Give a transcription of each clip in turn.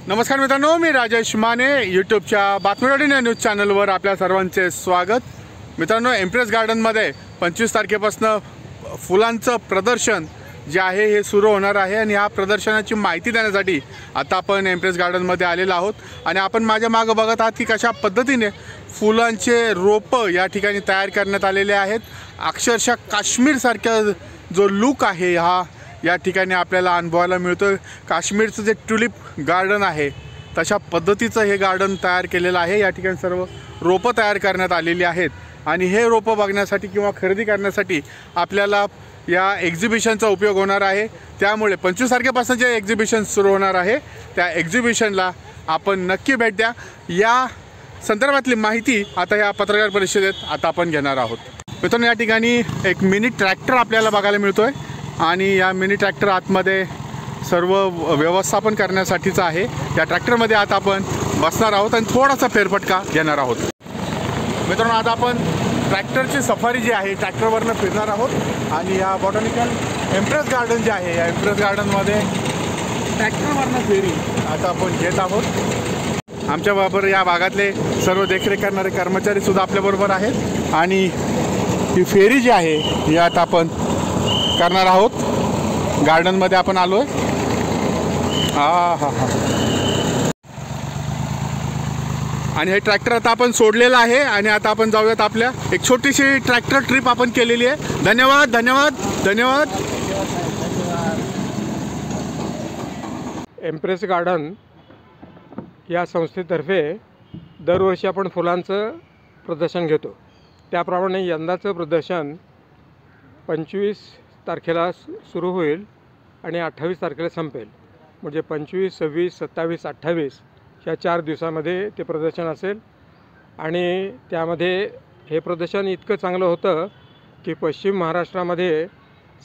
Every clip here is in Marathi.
नमस्कार मित्रांनो, मी राजेश माने यूट्यूबच्या बातमीवाडी न्यूज चॅनलवर आपल्या सर्वांचे स्वागत। मित्रांनो, एम्प्रेस गार्डनमध्ये 25 तारखेपासून फुलांचं प्रदर्शन जे आहे हे सुरू होणार आहे आणि या प्रदर्शनाची माहिती देण्यासाठी आता आपण एम्प्रेस गार्डनमध्ये आलेलो आहोत आणि आपण माझ्या मागे बघत आहात की कशा पद्धतीने फुलांचे रोपं या ठिकाणी तयार करण्यात आलेले आहेत। अक्षरशः काश्मीरसारखा जो लुक आहे हा या ठिकाणी आपल्याला अनुभवायला मिळतो। काश्मीरचं जे ट्युलिप गार्डन आहे तशा पद्धतीचं हे गार्डन तयार केलेलं आहे। या ठिकाणी सर्व रोपं तयार करण्यात आलेली आहेत आणि हे रोपं बघण्यासाठी किंवा खरेदी करण्यासाठी आपल्याला या एक्झिबिशनचा उपयोग होणार आहे। त्यामुळे 25 तारखेपासून जे एक्झिबिशन सुरू होणार आहे त्या एक्झिबिशनला आपण नक्की भेट द्या। या संदर्भातली माहिती आता या पत्रकार परिषदेत आता आपण घेणार आहोत। मित्रांनो, या ठिकाणी एक मिनी ट्रॅक्टर आपल्याला बघायला मिळतोय आणि या मिनी ट्रॅक्टर आतमध्ये सर्व व्यवस्थापन करण्यासाठीचा आहे। या ट्रॅक्टरमध्ये आता आपण बसणार आहोत आणि थोडासा फेरफटका घेणार आहोत। मित्रांनो, आता आपण ट्रॅक्टरची सफारी जी आहे ट्रॅक्टरवरनं फिरणार आहोत आणि या बॉटॅनिकल एम्प्रेस गार्डन जे आहे या एम्प्रेस गार्डनमध्ये ट्रॅक्टरवरनं फेरी आता आपण घेत आहोत। आमच्याबरोबर या भागातले सर्व देखरेख करणारे कर्मचारीसुद्धा आपल्याबरोबर आहेत आणि ही फेरी जी आहे ही आता आपण करणार आहोत। गार्डनमध्ये आपण आलो आहे। आणि हे ट्रॅक्टर आता आपण सोडलेलं आहे आणि आता आपण जाऊयात आपल्या एक छोटीशी ट्रॅक्टर ट्रिप आपण केलेली आहे। धन्यवाद धन्यवाद धन्यवाद। एम्प्रेस गार्डन या संस्थेतर्फे दरवर्षी आपण फुलांचं प्रदर्शन घेतो। त्याप्रमाणे यंदाचं प्रदर्शन 25 तारखेला सुरू होईल आणि 28 तारखेला संपेल। म्हणजे 25, 26, 27, 28 ह्या 4 दिवसामध्ये ते प्रदर्शन असेल आणि त्यामध्ये हे प्रदर्शन इतकं चांगलं होतं की पश्चिम महाराष्ट्रामध्ये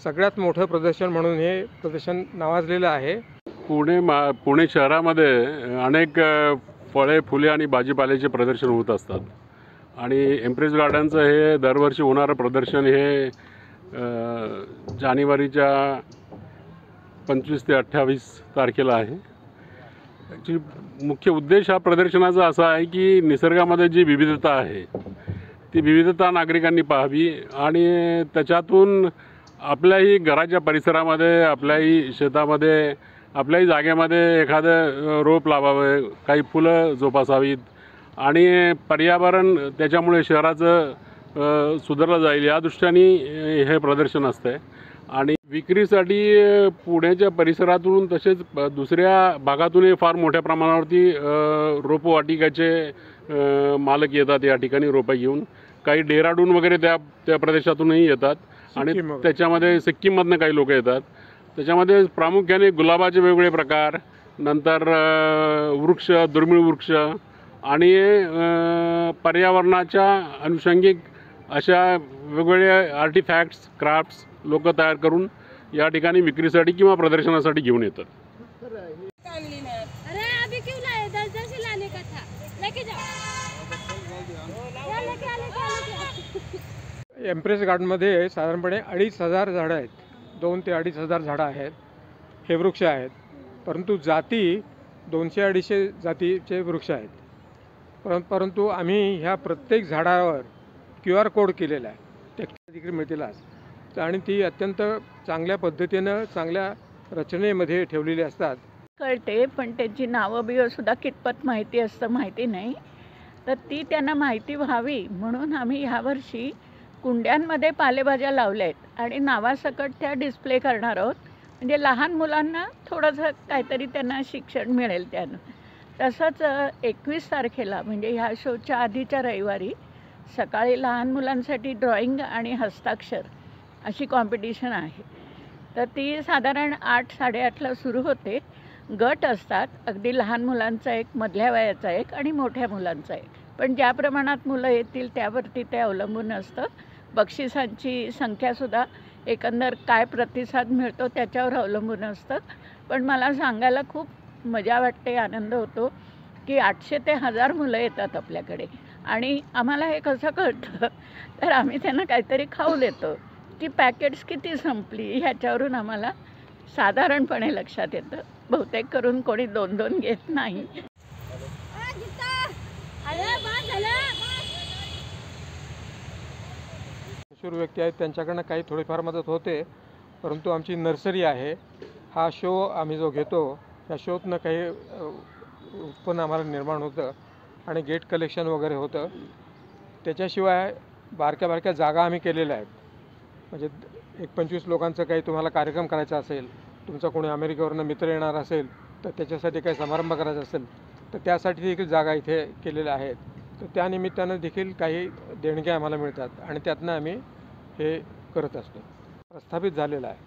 सगळ्यात मोठं प्रदर्शन म्हणून हे प्रदर्शन नावाजलेलं आहे। पुणे शहरामध्ये अनेक फळे, फुले आणि भाजीपाल्याचे प्रदर्शन होत असतात आणि एम्प्रेस गार्डनचं हे दरवर्षी होणारं प्रदर्शन हे जानेवारीच्या 25 ते 28 तारखेला आहे। ॲक्च्युली मुख्य उद्देश हा प्रदर्शनाचा असा आहे की निसर्गामध्ये जी विविधता आहे ती विविधता नागरिकांनी पाहावी आणि त्याच्यातून आपल्याही घराच्या परिसरामध्ये, आपल्याही शेतामध्ये, आपल्याही जागेमध्ये एखादं रोप लावावं, काही फुलं जोपासावीत आणि पर्यावरण त्याच्यामुळे शहराचं सुधारलं जाईल या दृष्टीने हे प्रदर्शन असतं। आणि विक्रीसाठी पुण्याच्या परिसरातून तसेच दुसऱ्या भागातूनही फार मोठ्या प्रमाणावरती रोपवाटिकाचे मालक येतात या ठिकाणी रोपं घेऊन। काही डेहराडून वगैरे त्या प्रदेशातूनही येतात आणि त्याच्यामध्ये सिक्कीममधनं काही लोक येतात। त्याच्यामध्ये प्रामुख्याने गुलाबाचे वेगवेगळे प्रकार, नंतर वृक्ष, दुर्मिळ वृक्ष आणि पर्यावरणाच्या अनुषंगिक अशा वेगवेगळ्या आर्टिफॅक्ट्स, क्राफ्ट्स लोक तयार करून या ठिकाणी विक्रीसाठी किंवा प्रदर्शनासाठी घेऊन येतात। एम्प्रेस गार्डनमध्ये साधारणपणे 2,500 झाडं आहेत। 2 ते 2,500 झाडं आहेत, हे वृक्ष आहेत। परंतु जाती 200-250 जातीचे वृक्ष आहेत। परंतु आम्ही ह्या प्रत्येक झाडावर QR कोड केलेला आहे, ते तिकडे मिळतील आणि ती अत्यंत चांगल्या पद्धतीनं चांगल्या रचनेमध्ये ठेवलेली असतात। कळते, पण त्यांची नावं बिवंसुद्धा कितपत माहिती असतं माहिती नाही। तर ती त्यांना माहिती व्हावी म्हणून आम्ही ह्यावर्षी कुंड्यांमध्ये पालेभाज्या लावल्या आहेत आणि नावासकट त्या डिस्प्ले करणार आहोत। म्हणजे लहान मुलांना थोडंसं काहीतरी त्यांना शिक्षण मिळेल त्यानं। तसंच 21 तारखेला म्हणजे ह्या शोच्या आधीच्या रविवारी सकाळी लहान मुलांसाठी ड्रॉइंग आणि हस्ताक्षर अशी कॉम्पिटिशन आहे। तर ती साधारण 8-8:30ला सुरू होते। गट असतात, अगदी लहान मुलांचा एक, मधल्या वयाचा एक आणि मोठ्या मुलांचा एक। पण ज्या प्रमाणात मुलं येतील त्यावरती ते अवलंबून असतं। बक्षिसांची संख्यासुद्धा एकंदर काय प्रतिसाद मिळतो त्याच्यावर अवलंबून असतं। पण मला सांगायला खूप मजा वाटते, आनंद होतो की 800 ते 1000 मुलं येतात आपल्याकडे आणि आम्हाला हे कसं कळतं तर आम्ही त्यांना काहीतरी खाऊ देतो की पॅकेट्स किती संपली ह्याच्यावरून आम्हाला साधारणपणे लक्षात येतं। बहुतेक करून कोणी 2-2 घेत नाही. मशहूर व्यक्ती आहेत त्यांच्याकडनं काही थोडीफार मदत होते, परंतु आमची नर्सरी आहे, हा शो आम्ही जो घेतो त्या शोतनं काही उत्पन्न आम्हाला निर्माण होतं आणि गेट कलेक्शन वगैरे होतं. त्याच्याशिवाय बारक्या बारक्या जागा आम्ही केलेल्या आहेत. म्हणजे 25 लोकांचं काही तुम्हाला कार्यक्रम करायचा असेल, तुमचा कोणी अमेरिकेवरनं मित्र येणार असेल तर त्याच्यासाठी काही समारंभ करायचा असेल तर त्यासाठी देखील जागा इथे केलेल्या आहेत. तर त्यानिमित्तानं देखील काही देणग्या आम्हाला मिळतात आणि त्यातनं आम्ही हे करत असतो. प्रस्थापित झालेलं आहे.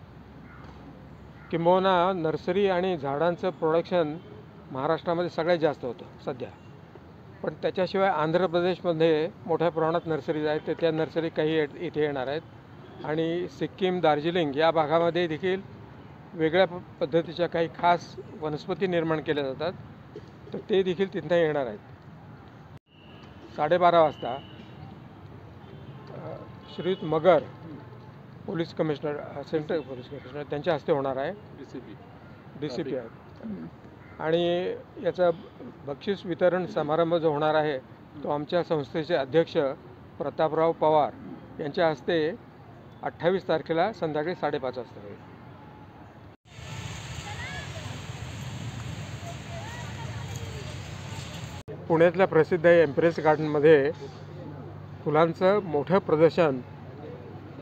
किंबहुना नर्सरी आणि झाडांचं प्रोडक्शन महाराष्ट्रामध्ये सगळ्यात जास्त होतं सध्या, पण त्याच्याशिवाय आंध्र प्रदेशमध्ये मोठ्या प्रमाणात नर्सरीज आहेत. तर त्या नर्सरी काही इथे येणार आहेत आणि सिक्कीम, दार्जिलिंग या भागामध्ये देखील वेगळ्या पद्धतीच्या काही खास वनस्पती निर्माण केल्या जातात, तर ते देखील तिथं येणार आहेत. 12:30 वाजता श्रीयुत Magar police commissioner, central police commissioner त्यांच्या हस्ते होणार आहे. DCP आहेत. आणि याचा बक्षीस वितरण समारंभ जो होणार आहे तो आमच्या संस्थेचे अध्यक्ष प्रतापराव पवार यांच्या हस्ते 28 तारखेला संध्याकाळी 5:30 वाजता होईल. पुण्यातल्या प्रसिद्ध एम्प्रेस गार्डनमध्ये फुलांचं मोठं प्रदर्शन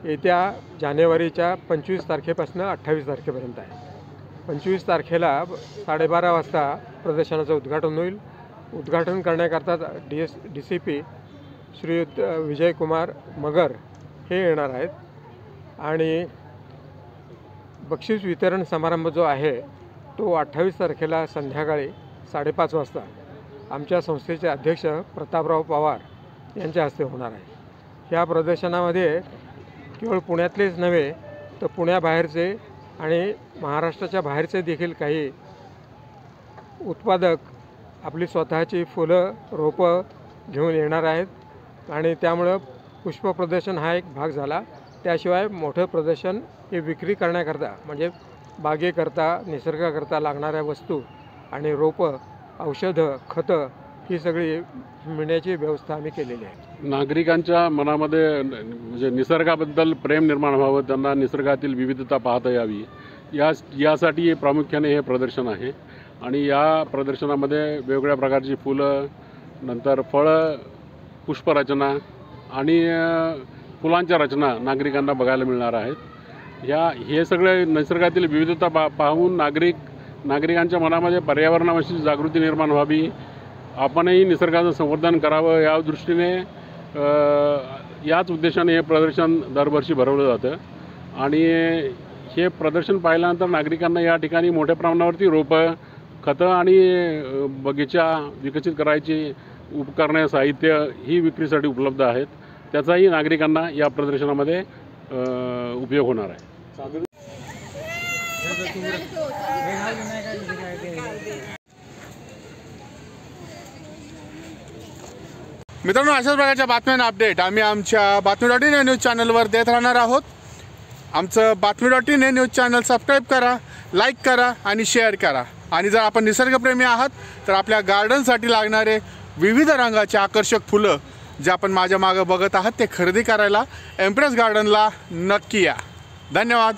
येत्या जानेवारीच्या 25 तारखेपासून 28 तारखेपर्यंत आहे. 25 तारखेला 12:30 वाजता प्रदर्शनाचं उद्घाटन होईल. उद्घाटन करण्याकरता DCP श्रीयुत विजयकुमार मगर हे येणार आहेत आणि बक्षीस वितरण समारंभ जो आहे तो 28 तारखेला संध्याकाळी 5:30 वाजता आमच्या संस्थेचे अध्यक्ष प्रतापराव पवार यांच्या हस्ते होणार आहे. ह्या प्रदर्शनामध्ये केवळ पुण्यातलेच नव्हे तर पुण्याबाहेरचे आणि महाराष्ट्राच्या बाहेरचे देखील काही उत्पादक आपली स्वतःची फुलं, रोपं घेऊन येणार आहेत आणि त्यामुळं पुष्प प्रदर्शन हा एक भाग झाला. त्याशिवाय मोठं प्रदर्शन हे विक्री करण्याकरता म्हणजे बागेकरता, निसर्गाकरता लागणाऱ्या वस्तू आणि रोपं, औषधं, खतं ही सगळी मिळण्याची व्यवस्था आम्ही केलेली आहे. नागरिकांच्या मनामध्ये म्हणजे निसर्गाबद्दल प्रेम निर्माण व्हावं, त्यांना निसर्गातील विविधता पाहता यावी यासाठी प्रामुख्याने हे प्रदर्शन आहे. आणि या प्रदर्शनामध्ये वेगवेगळ्या प्रकारची फुलं, नंतर फळं, पुष्परचना आणि फुलांच्या रचना नागरिकांना बघायला मिळणार आहेत. हे सगळे निसर्गातील विविधता पाहून नागरिकांच्या मनामध्ये पर्यावरणाविषयी जागृती निर्माण व्हावी, आपणही निसर्गाचं संवर्धन करावं या दृष्टीने याच उद्देशाने हे प्रदर्शन दरवर्षी भरवलं जातं. आणि हे प्रदर्शन पाहिल्यानंतर नागरिकांना या ठिकाणी मोठ्या प्रमाणावरती रोपं, खतं आणि बगीचा विकसित करायची उपकरणे, साहित्य ही विक्रीसाठी उपलब्ध आहेत. त्याचाही नागरिकांना या प्रदर्शनामध्ये उपयोग होणार आहे. मित्रांनो, अशाच प्रकारच्या बातम्यांना अपडेट आम्ही आमच्या बातमी.in न्यूज चॅनलवर देत राहणार आहोत. आमचं बातमी.in न्यूज चॅनल सबस्क्राईब करा, लाईक करा आणि शेअर करा. आणि जर आपण निसर्गप्रेमी आहात तर आपल्या गार्डनसाठी लागणारे विविध रंगाचे आकर्षक फुलं जे आपण माझ्या मागं बघत आहात ते खरेदी करायला एम्प्रेस गार्डनला नक्की या. धन्यवाद.